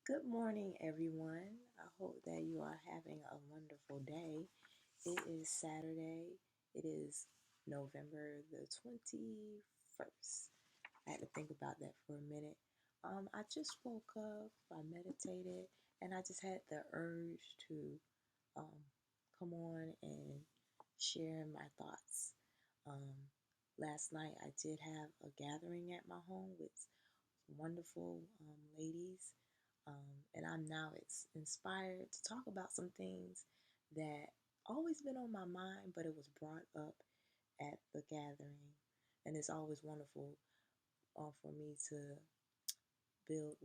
Good morning, everyone. I hope that you are having a wonderful day. It is Saturday. It is November the 21st. I had to think about that for a minute. I just woke up, I meditated, and I just had the urge to um, come on and share my thoughts. Um, Last night, I did have a gathering at my home with wonderful ladies. And I'm now inspired to talk about some things that always been on my mind, but it was brought up at the gathering. And it's always wonderful for me to build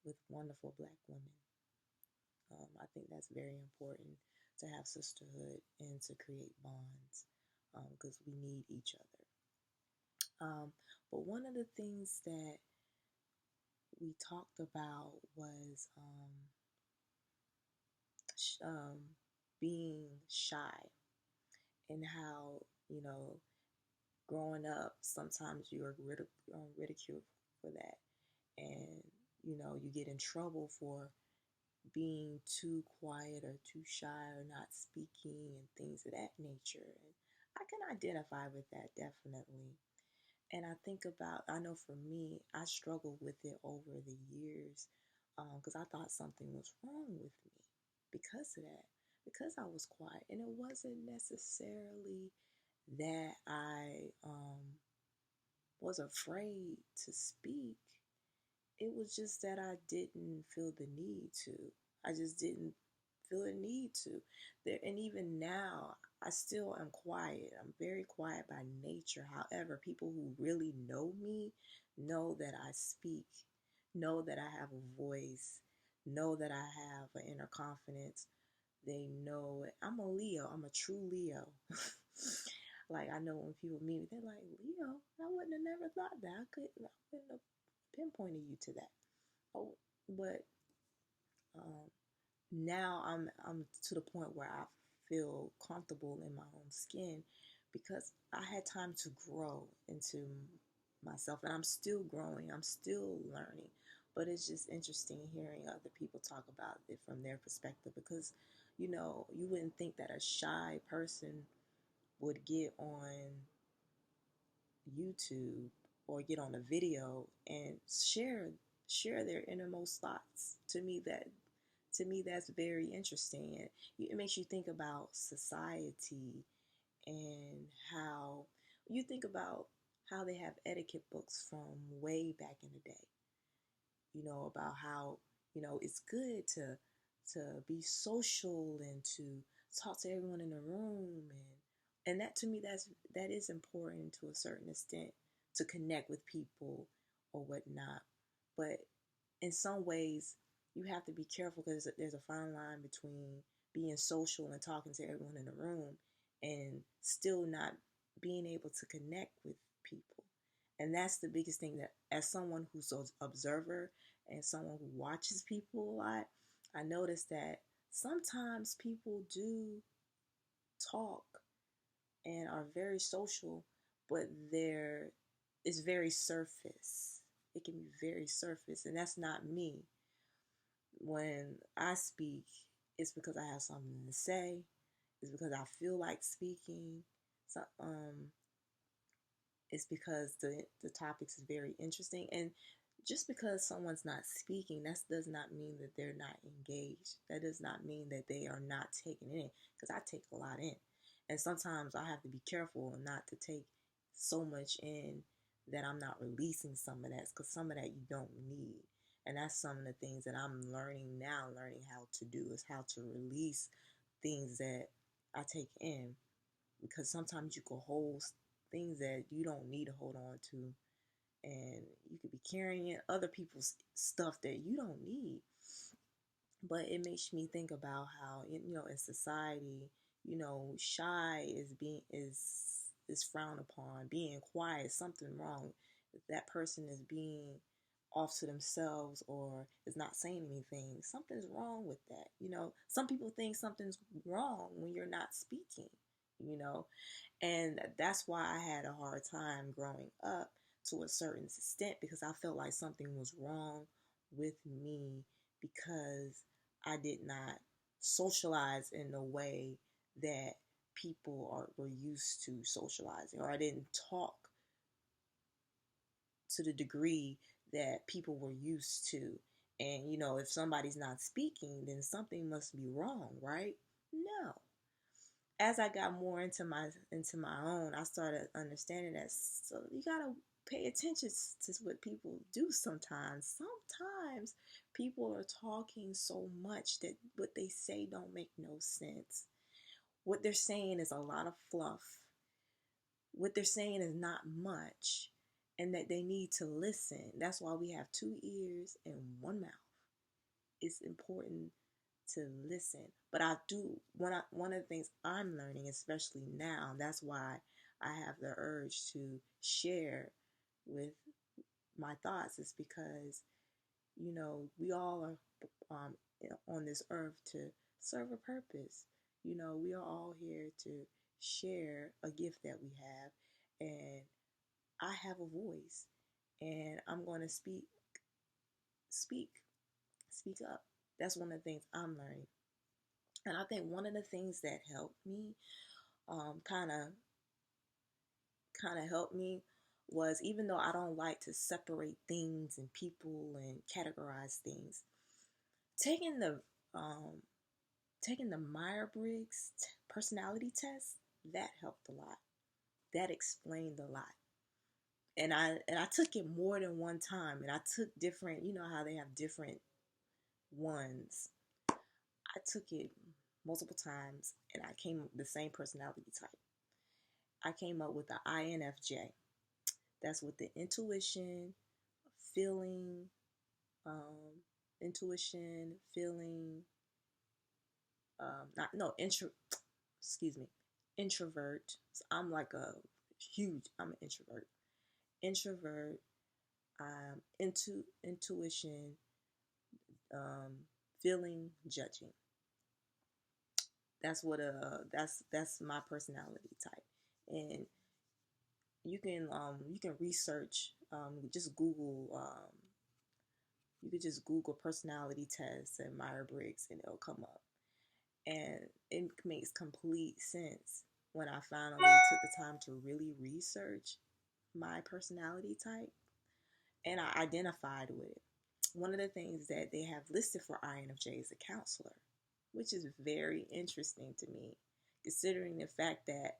with wonderful Black women. I think that's very important to have sisterhood and to create bonds because we need each other. But one of the things that we talked about was being shy and how, you know, growing up, sometimes you are ridiculed for that. And, you get in trouble for being too quiet or too shy or not speaking and things of that nature. And I can identify with that definitely. And I know for me, I struggled with it over the years because I thought something was wrong with me because of that, because I was quiet. And it wasn't necessarily that I was afraid to speak, it was just that I didn't feel the need to. I just didn't feel a need to. And even now, I still am quiet. I'm very quiet by nature. However, people who really know me know that I speak, know that I have a voice, know that I have an inner confidence. They know it. I'm a Leo. I'm a true Leo. Like I know when people meet me, they're like, Leo, I wouldn't have never thought that. I wouldn't have pinpointed you to that. Oh, but um, now I'm to the point where I feel comfortable in my own skin because I had time to grow into myself, and I'm still growing. I'm still learning, but it's just interesting hearing other people talk about it from their perspective because you wouldn't think that a shy person would get on YouTube or get on a video and share their innermost thoughts. To me that's very interesting, and it makes you think about society and how you think about how they have etiquette books from way back in the day, about how it's good to be social and to talk to everyone in the room, and that to me that is important to a certain extent, to connect with people or whatnot. But in some ways you have to be careful because there's a fine line between being social and talking to everyone in the room and still not being able to connect with people. And that's the biggest thing, that as someone who's an observer and someone who watches people a lot, I notice that sometimes people do talk and are very social, but it's very surface. It can be very surface, and that's not me. When I speak, it's because I have something to say. It's because I feel like speaking. So, it's because the topics is very interesting, and just because someone's not speaking, that does not mean that they're not engaged. That does not mean that they are not taking it in, because I take a lot in, and sometimes I have to be careful not to take so much in that I'm not releasing some of that, because some of that you don't need. And that's some of the things that I'm learning now, learning how to do, is how to release things that I take in, because sometimes you can hold things that you don't need to hold on to, and you could be carrying other people's stuff that you don't need. But it makes me think about how, in society, shy is frowned upon. Being quiet is something wrong. If that person is being off to themselves or is not saying anything, something's wrong with that. Some people think something's wrong when you're not speaking, you know and that's why I had a hard time growing up to a certain extent, because I felt like something was wrong with me because I did not socialize in the way that were used to socializing, or I didn't talk to the degree that people were used to. And if somebody's not speaking, then something must be wrong, right? No. As I got more into my own, I started understanding that, so you gotta pay attention to what people do sometimes. Sometimes people are talking so much that what they say don't make no sense. What they're saying is a lot of fluff. What they're saying is not much, and that they need to listen. That's why we have two ears and one mouth. It's important to listen. But I do one of the things I'm learning, especially now, that's why I have the urge to share with my thoughts, is because we all are on this earth to serve a purpose. We are all here to share a gift that we have, and I have a voice, and I'm going to speak, speak up. That's one of the things I'm learning. And I think one of the things that helped me, kind of helped me, was, even though I don't like to separate things and people and categorize things, taking the um, taking the Myers-Briggs personality test, that helped a lot. That explained a lot. And I took it more than one time, and I took different, how they have different ones. I took it multiple times, and I came up with the same personality type. I came up with the INFJ. That's with the intuition, feeling, um, intuition, feeling, not no intro. Excuse me, introvert. So I'm an introvert. Introvert, intuition, feeling, judging. That's my personality type. And you can research, just Google, you could just Google personality tests and Myers-Briggs, and it'll come up. And it makes complete sense when I finally took the time to really research my personality type, and I identified with it. One of the things that they have listed for INFJ is a counselor, which is very interesting to me, considering the fact that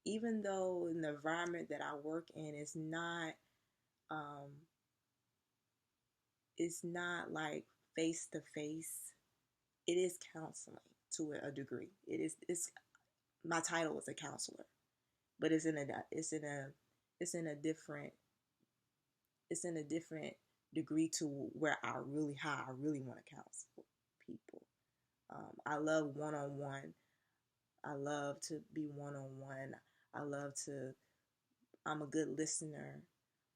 even though in the environment that I work in um, it's not like face to face, it is counseling to a degree. It's my title is a counselor, but it's in a different degree to where how I really want to counsel people. I love one on one. I love to be one on one. I love to. I'm a good listener.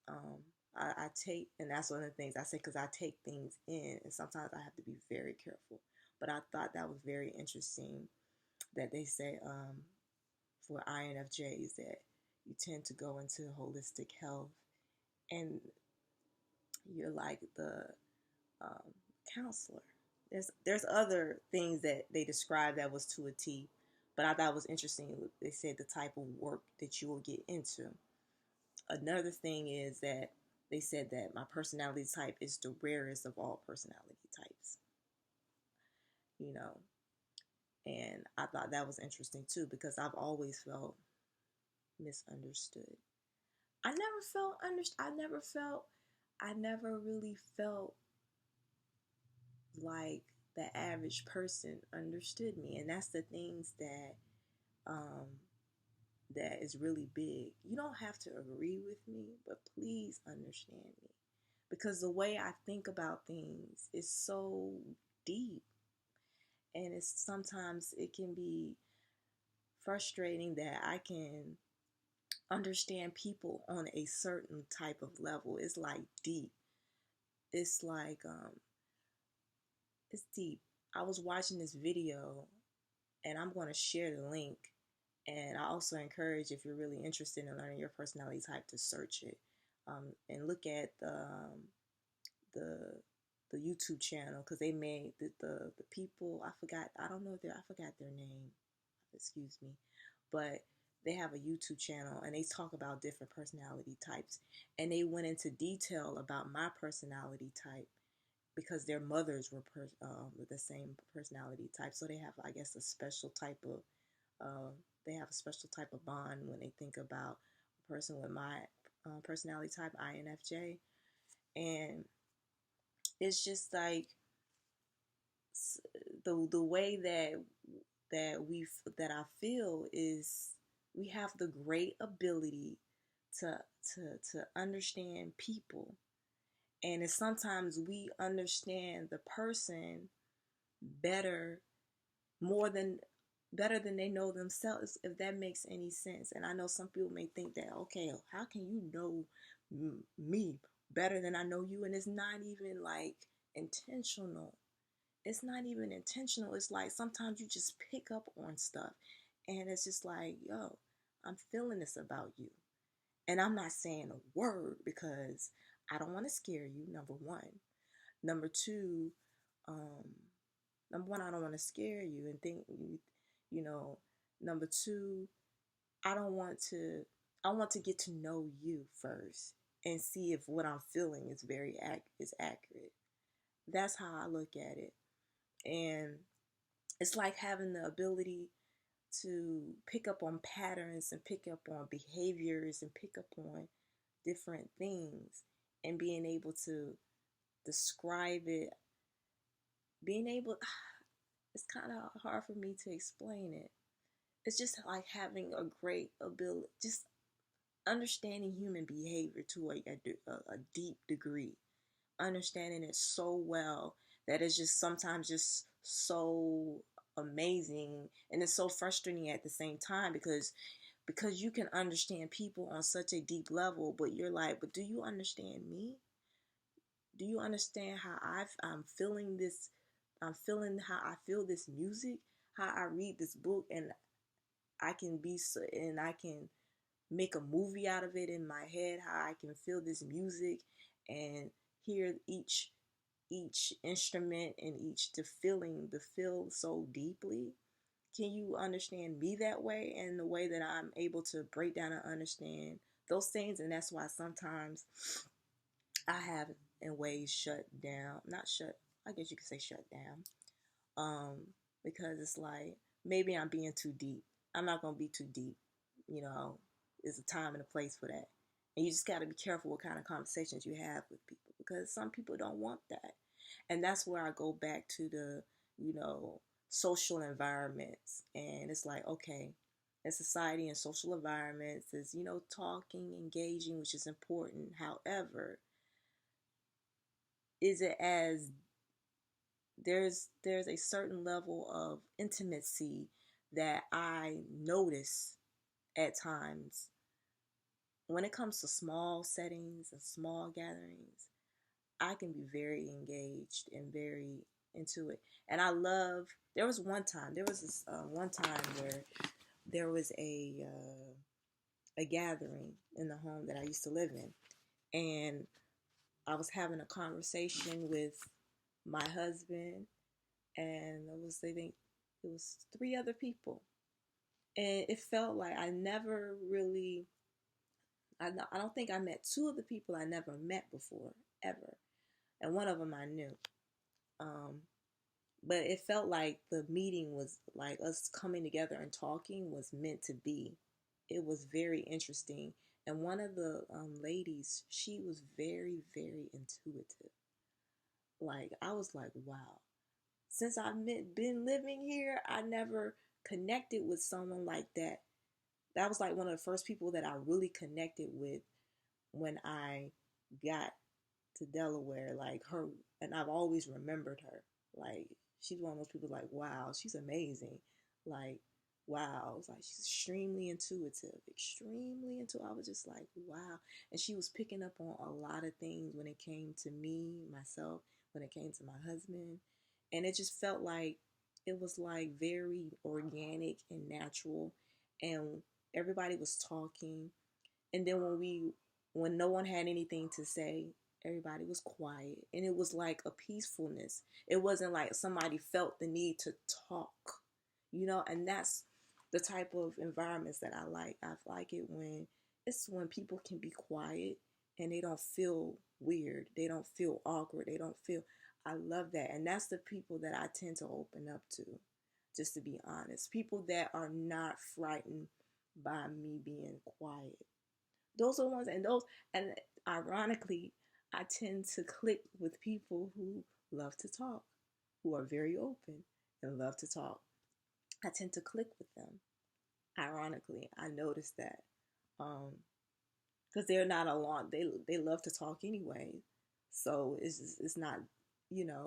Um, I take, and that's one of the things I say, because I take things in, and sometimes I have to be very careful. But I thought that was very interesting that they say, for INFJs, that you tend to go into holistic health, and you're like the um, counselor. There's other things that they described that was to a T, but I thought it was interesting. They said the type of work that you will get into. Another thing is that they said that my personality type is the rarest of all personality types. You know, and I thought that was interesting too, because I've always felt misunderstood. I never felt understood. I never really felt like the average person understood me, and that's the things um, that is really big. You don't have to agree with me, but please understand me, because the way I think about things is so deep, and it's sometimes it can be frustrating that I can understand people on a certain type of level. It's like deep. It's like it's deep. I was watching this video, and I'm going to share the link. And I also encourage, if you're really interested in learning your personality type, to search it, and look at the the YouTube channel, because they made the people, I don't know if I forgot their name, excuse me, but they have a YouTube channel and they talk about different personality types, and they went into detail about my personality type because their mothers were the same personality type. So they have, I guess, a special type of they have a special type of bond when they think about a person with my personality type, INFJ. And it's just like the way that I feel is we have the great ability to to understand people, and it's sometimes we understand the person better more than better than they know themselves, if that makes any sense. And I know some people may think that, okay, how can you know me better than I know you? And it's not even like intentional. It's not even intentional. It's like sometimes you just pick up on stuff and it's just like, yo, I'm feeling this about you. And I'm not saying a word because I don't want to scare you, number one. Number two, um, number one, I don't want to scare you and think you know, number two, I don't want to, I want to get to know you first and see if what I'm feeling is is accurate. That's how I look at it. And it's like having the ability to pick up on patterns and pick up on behaviors and pick up on different things and being able to describe it, being able, it's kind of hard for me to explain it. It's just like having a great ability, just understanding human behavior to a deep degree, understanding it so well that it's just sometimes just so amazing, and it's so frustrating at the same time because you can understand people on such a deep level, but you're like, but do you understand me? Do you understand how I'm feeling this? I'm feeling how I feel this music, how I read this book, and I can be so, and I can make a movie out of it in my head, how I can feel this music and hear each instrument and each the feel so deeply. Can you understand me that way, and the way that I'm able to break down and understand those things? And that's why sometimes I have in ways shut down, not shut, I guess you could say shut down, um, because it's like maybe I'm being too deep. I'm not gonna be too deep, you know. There's a time and a place for that, and you just got to be careful what kind of conversations you have with people because some people don't want that, and that's where I go back to the, you know, social environments, and it's like, okay, in society and social environments is, you know, talking, engaging, which is important. However, is it as there's a certain level of intimacy that I notice at times when it comes to small settings and small gatherings. I can be very engaged and very into it. And I love, there was this one time where there was a gathering in the home that I used to live in. And I was having a conversation with my husband, and I think it was three other people. And it felt like I never really, I don't think I met two of the people I never met before, ever. And one of them I knew. Um, but it felt like the meeting was like us coming together and talking was meant to be. It was very interesting. And one of the ladies, she was very, very intuitive. Like, I was like, wow. Since been living here, I never connected with someone like that. That was like one of the first people that I really connected with when I got to Delaware. Like her, and I've always remembered her. Like, she's one of those people like, wow, she's amazing. Like, wow. It's like she's extremely intuitive. Extremely intuitive. I was just like, wow. And she was picking up on a lot of things when it came to me, myself, when it came to my husband. And it just felt like it was like very organic and natural. And everybody was talking. And then when no one had anything to say, Everybody was quiet, and it was like a peacefulness. It wasn't like somebody felt the need to talk, and that's the type of environments that I like. I like it when it's when people can be quiet and they don't feel weird. They don't feel awkward. They don't feel, I love that. And that's the people that I tend to open up to, just to be honest. People that are not frightened by me being quiet. Those are the ones, and ironically, I tend to click with people who love to talk, who are very open and love to talk. I tend to click with them. Ironically, I noticed that, because they're not alone. They love to talk anyway, so it's not,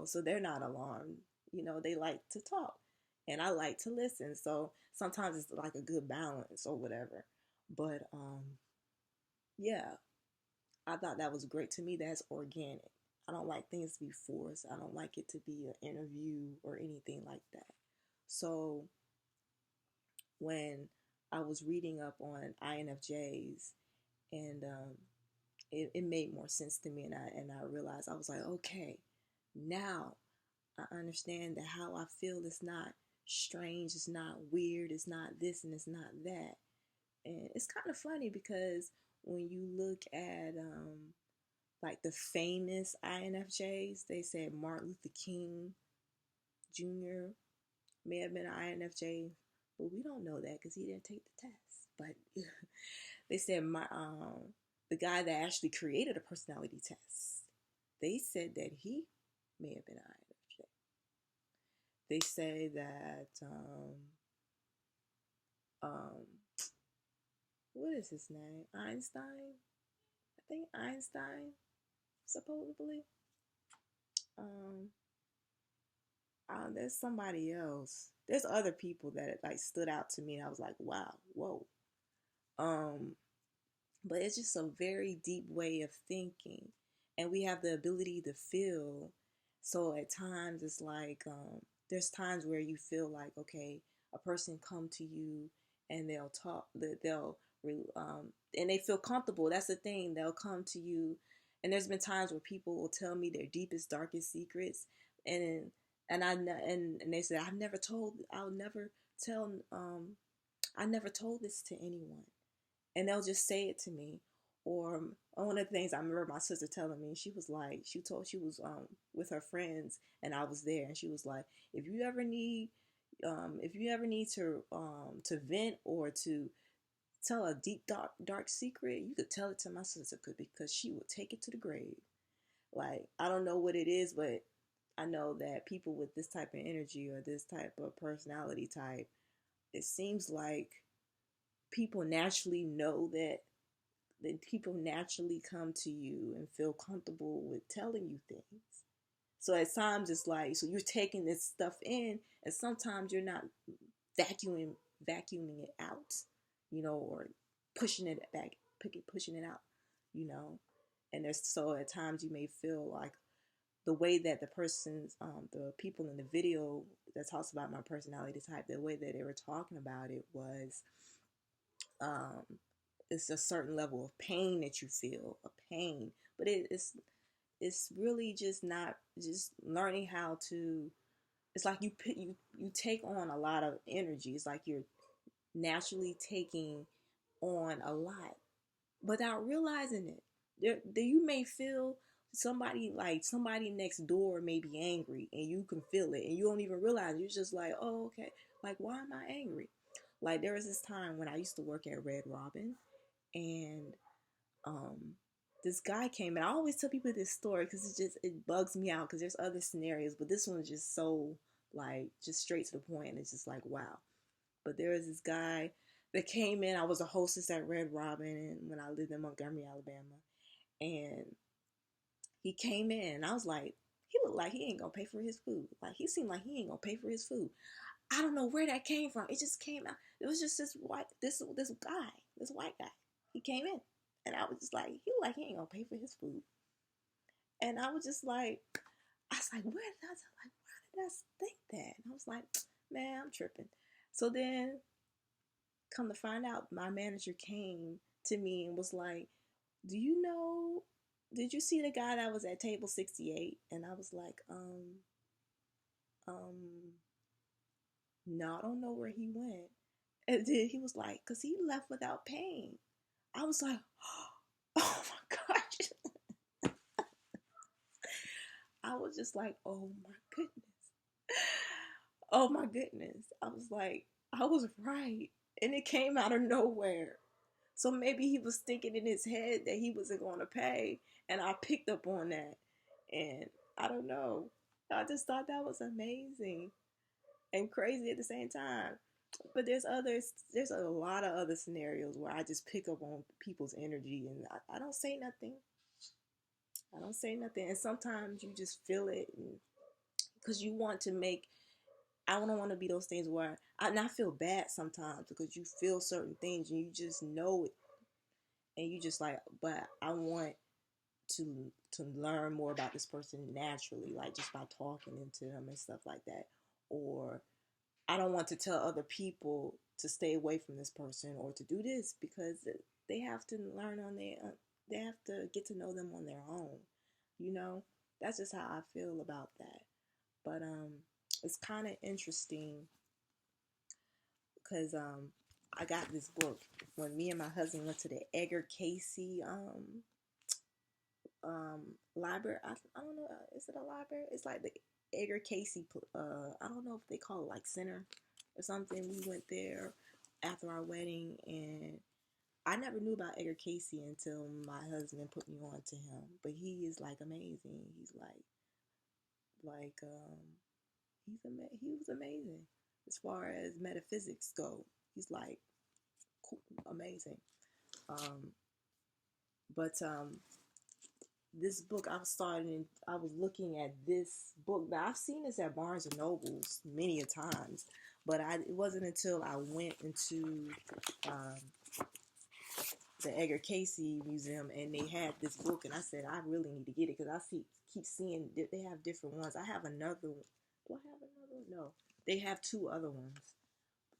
so they're not alarmed. They like to talk, and I like to listen. So sometimes it's like a good balance or whatever. But yeah, I thought that was great. To me, that's organic. I don't like things to be forced. I don't like it to be an interview or anything like that. So when I was reading up on INFJs, and it made more sense to me, and I realized, I was like, okay, now I understand that how I feel is not strange, it's not weird, it's not this and it's not that. And it's kind of funny because when you look at like the famous INFJs, they said Martin Luther King Jr. may have been an INFJ, but we don't know that because he didn't take the test. But they said the guy that actually created a personality test, they said that he may have been an INFJ. They say that um, what is his name? Einstein. I think Einstein, supposedly. Um, there's somebody else. There's other people that like stood out to me, and I was like, wow, whoa. Um, but it's just a very deep way of thinking, and we have the ability to feel. So at times it's like there's times where you feel like, okay, a person come to you and they'll talk, they'll and they feel comfortable. That's the thing, they'll come to you. And there's been times where people will tell me their deepest darkest secrets, and and they say, I'll never tell I never told this to anyone, and they'll just say it to me. Or one of the things I remember my sister telling me, she was like, she was with her friends, and I was there, and she was like, if you ever need to vent or to tell a deep dark secret, you could tell it to my sister, because she would take it to the grave. Like, I don't know what it is, but I know that people with this type of energy or this type of personality type, it seems like people naturally know that people naturally come to you and feel comfortable with telling you things. So at times it's like, so you're taking this stuff in, and sometimes you're not vacuuming it out, or pushing it back, pushing it out, you know. And there's, so at times you may feel like the way that the people in the video that talks about my personality type, the way that they were talking about it was, um, it's a certain level of pain that you feel, a pain, but it's really just not just learning how to. It's like you take on a lot of energy. It's like you're naturally taking on a lot without realizing it. There you may feel somebody next door may be angry, and you can feel it, and you don't even realize. You're just like, oh, okay, like, why am I angry? Like, there was this time when I used to work at Red Robin, and um this guy came, and I always tell people this story because it bugs me out, because there's other scenarios, but this one is just so, like, just straight to the point, and it's just like, wow. But there was this guy that came in. I was a hostess at Red Robin when I lived in Montgomery, Alabama, and he came in, and I was like, he looked like he ain't gonna pay for his food. Like, he seemed like he ain't gonna pay for his food. I don't know where that came from. It just came out. It was just this white guy. He came in, and I was just like, he looked like he ain't gonna pay for his food. And I was just like, where did why did I think that? And I was like, man, I'm tripping. So then, come to find out, my manager came to me and was like, do you know did you see the guy that was at table 68? And I was like, um, no, I don't know where he went. And then he was like, because he left without paying. I was like, oh my gosh. I was just like, oh my goodness. Oh my goodness. I was like, I was right. And it came out of nowhere. So maybe he was thinking in his head that he wasn't going to pay. And I picked up on that. And I don't know. I just thought that was amazing and crazy at the same time. But there's a lot of other scenarios where I just pick up on people's energy and I don't say nothing. I don't say nothing. And sometimes you just feel it because you want to make, I don't want to be those things where I feel bad sometimes because you feel certain things and you just know it and you just like, but I want to learn more about this person naturally, like just by talking into them and stuff like that. Or I don't want to tell other people to stay away from this person or to do this because they have to learn on they have to get to know them on their own. You know, that's just how I feel about that. But it's kind of interesting because I got this book when me and my husband went to the Edgar Casey library. I don't know, is it a library? It's like the Edgar Casey. I don't know if they call it like center or something. We went there after our wedding, and I never knew about Edgar Casey until my husband put me on to him. But he is like amazing. He's like he was amazing as far as metaphysics go. He's like cool, amazing. Um, but this book I was looking at this book. Now I've seen this at Barnes and Nobles many a times, but it wasn't until I went into um, the Edgar Casey Museum and they had this book, and I said I really need to get it because keep seeing they have different ones. I have another one. Do I have another one? No, they have two other ones.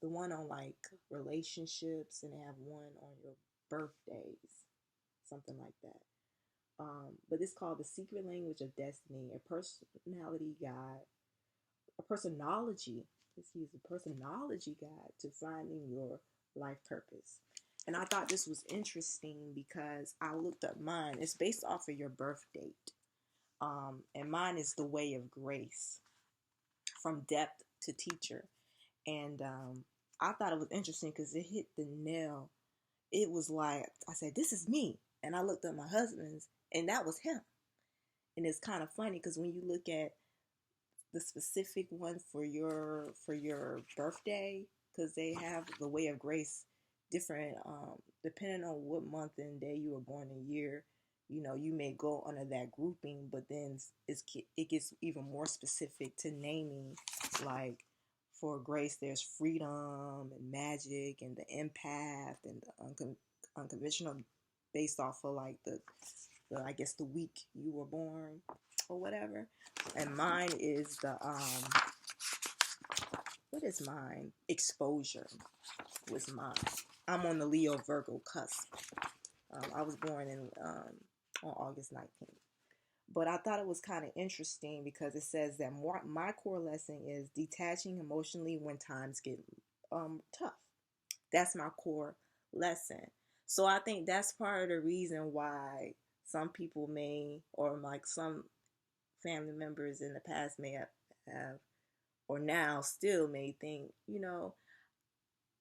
The one on like relationships, and they have one on your birthdays, something like that. But it's called The Secret Language of Destiny, a personality guide, a personology, a personology guide to finding your life purpose. And I thought this was interesting because I looked up mine. It's based off of your birth date. And mine is The Way of Grace, from depth to teacher. And I thought it was interesting because it hit the nail. It was like, I said, this is me. And I looked at my husband's, and that was him. And it's kind of funny because when you look at the specific one for your birthday, because they have the Way of Grace different, depending on what month and day you were born and year. You know, you may go under that grouping, but then it gets even more specific to naming. Like for Grace, there's freedom and magic and the empath and the unconventional, based off of like the I guess the week you were born or whatever. And mine is the what is mine? Exposure was mine. I'm on the Leo Virgo cusp. I was born on August 19th. But I thought it was kind of interesting because it says that my core lesson is detaching emotionally when times get tough. That's my core lesson. So I think that's part of the reason why some people may, or like some family members in the past may have or now still may think,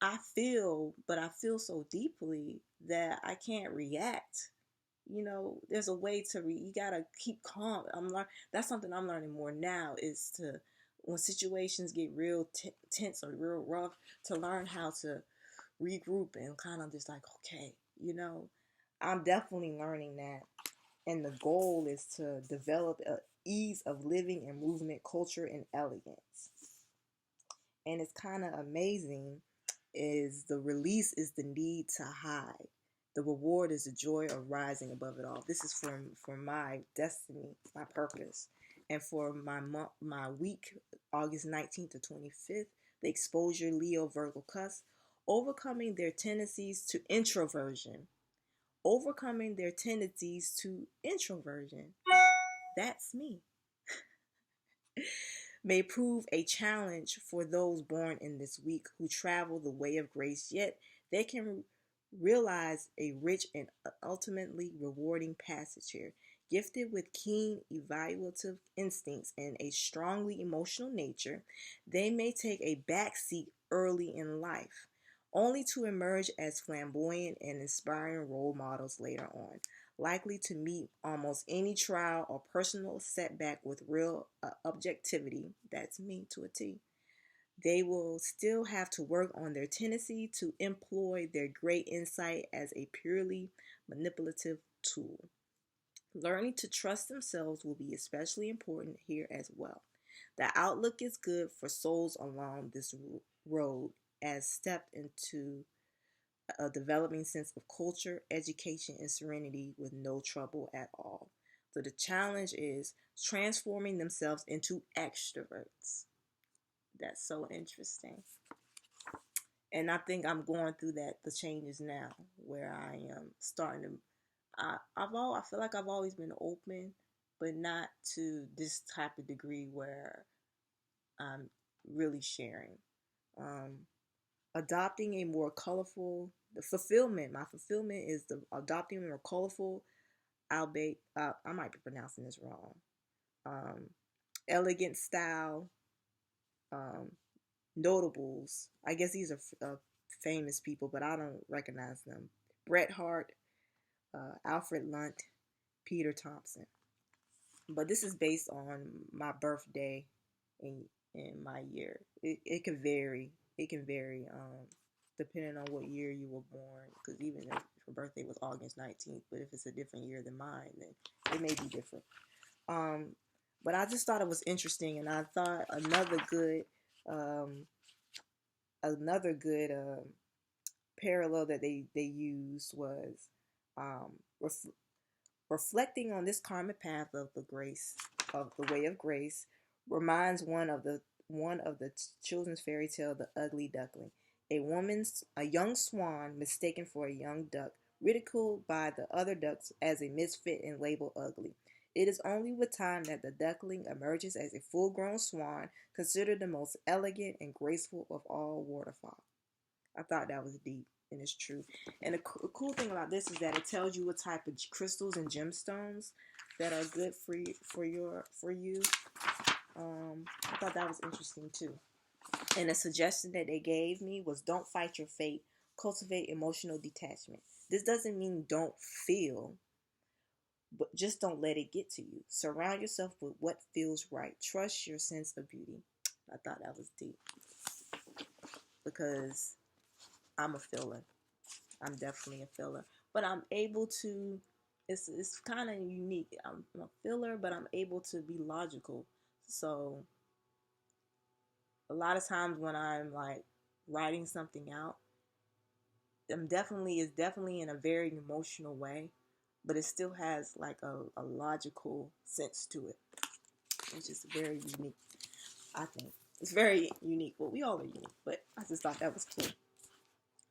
but I feel so deeply that I can't react. There's a way to you gotta keep calm. That's something I'm learning more now, is to, when situations get real tense or real rough, to learn how to regroup and kind of just like, okay, I'm definitely learning that. And the goal is to develop a ease of living and movement, culture, and elegance. And it's kind of amazing is the release is the need to hide. The reward is the joy of rising above it all. This is for my destiny, my purpose. And for my week, August 19th to 25th, the exposure Leo Virgo cusp, overcoming their tendencies to introversion, overcoming their tendencies to introversion. That's me. May prove a challenge for those born in this week who travel the way of grace, yet they can realize a rich and ultimately rewarding passage here. Gifted with keen evaluative instincts and a strongly emotional nature, they may take a backseat early in life, only to emerge as flamboyant and inspiring role models later on, likely to meet almost any trial or personal setback with real objectivity. That's me to a T. They will still have to work on their tendency to employ their great insight as a purely manipulative tool. Learning to trust themselves will be especially important here as well. The outlook is good for souls along this road as stepped into a developing sense of culture, education, and serenity with no trouble at all. So the challenge is transforming themselves into extroverts. That's so interesting. And I think I'm going through the changes now, where I am starting to. I feel like I've always been open, but not to this type of degree where I'm really sharing. Um, Adopting a more colorful, my fulfillment is the adopting a more colorful, albeit I might be pronouncing this wrong, um, elegant style, um, notables. I guess these are famous people, but I don't recognize them. Bret Hart, Alfred Lunt, Peter Thompson. But this is based on my birthday in my year. It can vary. It can vary depending on what year you were born. Because even if your birthday was August 19th, but if it's a different year than mine, then it may be different. Um, but I just thought it was interesting, and I thought um, another good parallel that they used was um, ref- reflecting on this karmic path of the grace of the way of grace reminds one of the children's fairy tale, The Ugly Duckling. A young swan mistaken for a young duck, ridiculed by the other ducks as a misfit and labeled ugly. It is only with time that the duckling emerges as a full-grown swan, considered the most elegant and graceful of all waterfowl. I thought that was deep, and it's true. And the cool thing about this is that it tells you what type of crystals and gemstones that are good for you. I thought that was interesting too. And a suggestion that they gave me was don't fight your fate, cultivate emotional detachment. This doesn't mean don't feel, but just don't let it get to you. Surround yourself with what feels right. Trust your sense of beauty. I thought that was deep because I'm a feeler. I'm definitely a filler, but I'm able to. It's kind of unique. I'm a filler, but I'm able to be logical. So a lot of times when I'm like writing something out, it's definitely in a very emotional way, but it still has like a logical sense to it, which is very unique. I think it's very unique. Well, we all are unique, but I just thought that was cool.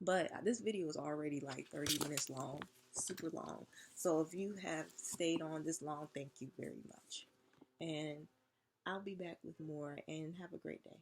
But this video is already like 30 minutes long, super long. So if you have stayed on this long, thank you very much. And I'll be back with more, and have a great day.